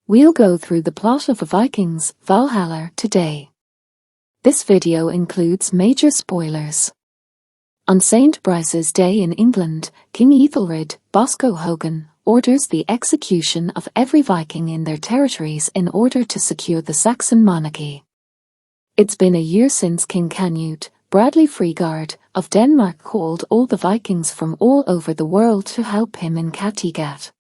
We'll go through the plot of Vikings Valhalla today. This video includes major spoilers. On St. Brice's Day in England, King Ethelred, Bosco Hogan, orders the execution of every Viking in their territories in order to secure the Saxon monarchy. It's been a year since King Canute, Bradley Freegard, of Denmark called all the Vikings from all over the world to help him in Kattegat.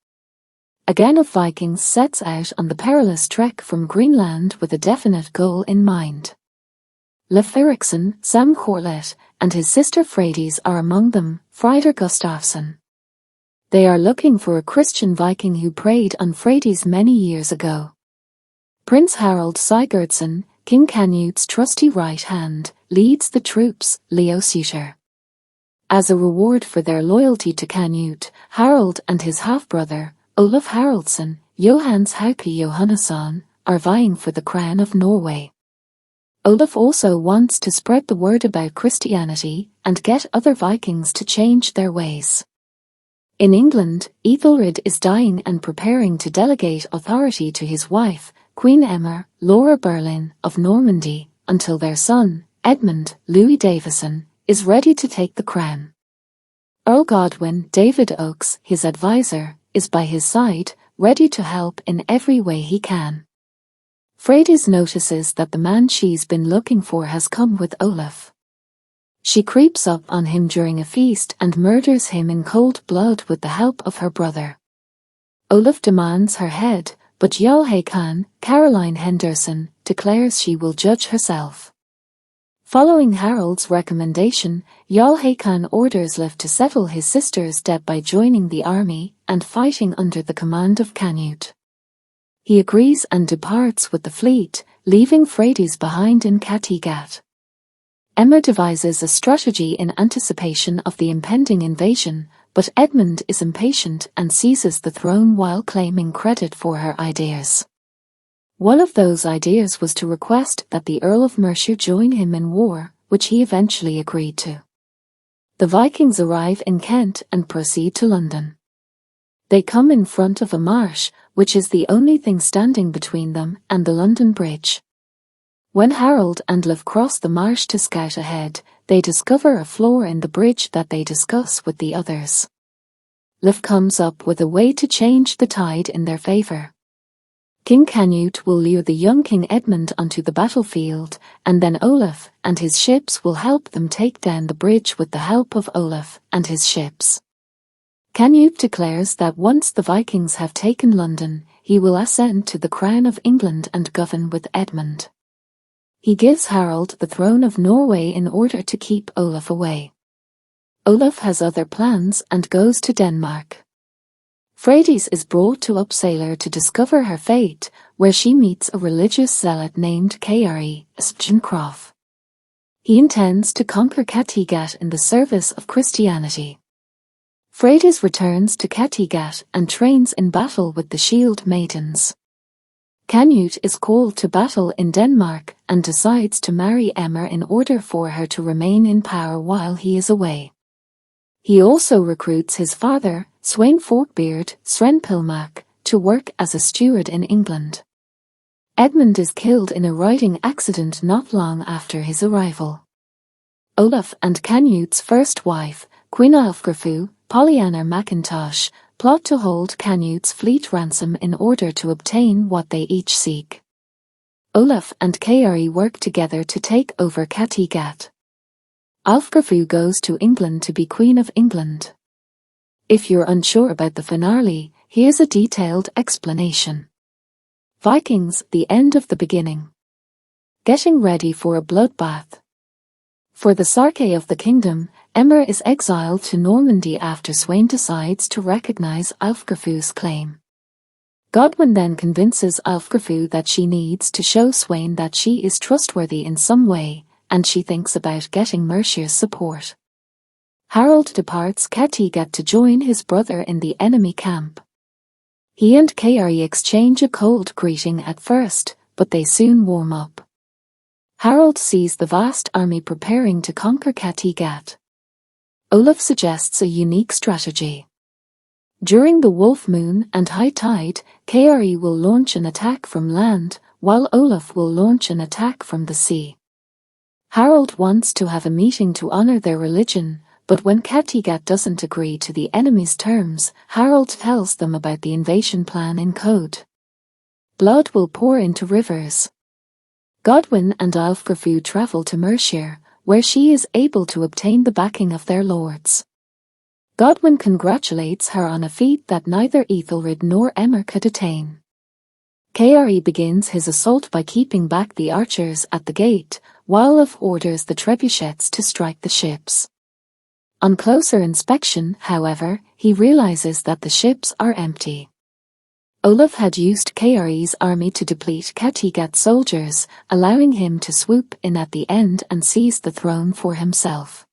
A gang of Vikings sets out on the perilous trek from Greenland with a definite goal in mind. Leif Eriksson, Sam Corlett, and his sister Freydis are among them, Frida Gustavsson. They are looking for a Christian Viking who prayed on Freydis many years ago. Prince Harald Sigurdsson, King Canute's trusty right hand, leads the troops, Leo Suter. As a reward for their loyalty to Canute, Harald and his half-brother, Olaf Haraldsson, Johan's Hauke Johannesson, are vying for the crown of Norway. Olaf also wants to spread the word about Christianity and get other Vikings to change their ways. In England, Ethelred is dying and preparing to delegate authority to his wife, Queen Emma, Laura Berlin of Normandy, until their son, Edmund Louis Davison, is ready to take the crown. Earl Godwin David Oakes, his advisor, is by his side, ready to help in every way he can. Freydis notices that the man she's been looking for has come with Olaf. She creeps up on him during a feast and murders him in cold blood with the help of her brother. Olaf demands her head, but Jarl Håkon, Caroline Henderson, declares she will judge herself. Following Harald's recommendation, Jarl Håkon orders Leif to settle his sister's debt by joining the army and fighting under the command of Canute. He agrees and departs with the fleet, leaving Freydis behind in Kattegat. Emma devises a strategy in anticipation of the impending invasion, but Edmund is impatient and seizes the throne while claiming credit for her ideas. One of those ideas was to request that the Earl of Mercia join him in war, which he eventually agreed to. The Vikings arrive in Kent and proceed to London. They come in front of a marsh, which is the only thing standing between them and the London Bridge. When Harald and Leif cross the marsh to scout ahead, they discover a flaw in the bridge that they discuss with the others. Leif comes up with a way to change the tide in their favour. King Canute will lure the young King Edmund onto the battlefield, and then Olaf and his ships will help them take down the bridge with the help of Olaf and his ships. Canute declares that once the Vikings have taken London, he will ascend to the crown of England and govern with Edmund. He gives Harald the throne of Norway in order to keep Olaf away. Olaf has other plans and goes to Denmark. Freydis is brought to Uppsala to discover her fate, where she meets a religious zealot named Kari Asbjørnkrof. He intends to conquer Kattegat in the service of Christianity. Freydis returns to Kattegat and trains in battle with the Shield Maidens. Canute is called to battle in Denmark and decides to marry Emma in order for her to remain in power while he is away. He also recruits his father, Sweyn Forkbeard, Srenpilmark, to work as a steward in England. Edmund is killed in a riding accident not long after his arrival. Olaf and Canute's first wife, Queen Ælfgerfu, Pollyanna McIntosh, plot to hold Canute's fleet ransom in order to obtain what they each seek. Olaf and Kari work together to take over Kattegat. Ælfgerfu goes to England to be Queen of England. If you're unsure about the finale, here's a detailed explanation. Vikings, the end of the beginning. Getting ready for a bloodbath. For the Sarke of the kingdom, Emma is exiled to Normandy after Sweyn decides to recognize Ælfgerfu's claim. Godwin then convinces Ælfgerfu that she needs to show Sweyn that she is trustworthy in some way, and she thinks about getting Mercia's support. Harald departs Kattegat to join his brother in the enemy camp. He and Kari exchange a cold greeting at first, but they soon warm up. Harald sees the vast army preparing to conquer Kattegat. Olaf suggests a unique strategy. During the wolf moon and high tide, Kari will launch an attack from land, while Olaf will launch an attack from the sea. Harald wants to have a meeting to honor their religion, but when Kattegat doesn't agree to the enemy's terms, Harald tells them about the invasion plan in code. Blood will pour into rivers. Godwin and Ælfrifu travel to Mercia, where she is able to obtain the backing of their lords. Godwin congratulates her on a feat that neither Ethelred nor Emmer could attain. Kari begins his assault by keeping back the archers at the gate, while Olaf orders the trebuchets to strike the ships. On closer inspection, however, he realizes that the ships are empty. Olaf had used Kari's army to deplete Kattegat's soldiers, allowing him to swoop in at the end and seize the throne for himself.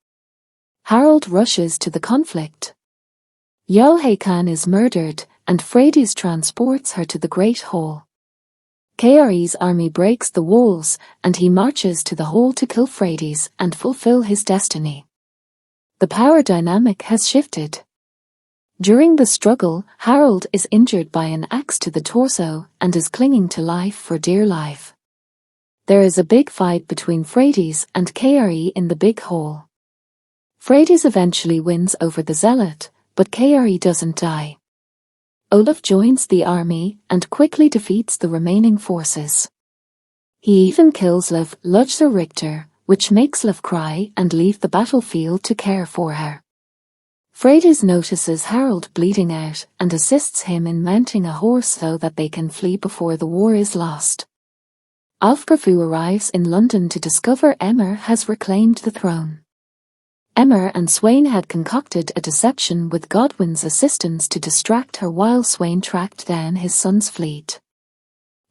Harald rushes to the conflict. Jarl Hakon is murdered, and Freydis transports her to the Great Hall. Kari's army breaks the walls, and he marches to the hall to kill Freydis and fulfill his destiny. The power dynamic has shifted. During the struggle, Harald is injured by an axe to the torso and is clinging to life for dear life. There is a big fight between Freydis and Kari in the big hall. Freydis eventually wins over the zealot, but Kari doesn't die. Olaf joins the army and quickly defeats the remaining forces. He even kills Leif Eriksson, which makes Leif cry and leave the battlefield to care for her. Freydis notices Harald bleeding out and assists him in mounting a horse so that they can flee before the war is lost. Ælfrifu arrives in London to discover Emmer has reclaimed the throne. Emmer and Sweyn had concocted a deception with Godwin's assistance to distract her while Sweyn tracked down his son's fleet.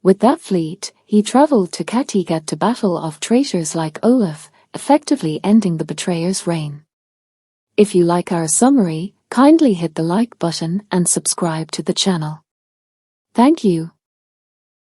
With that fleet, he travelled to Kattegat to battle off traitors like Olaf, effectively ending the betrayer's reign. If you like our summary, kindly hit the like button and subscribe to the channel. Thank you.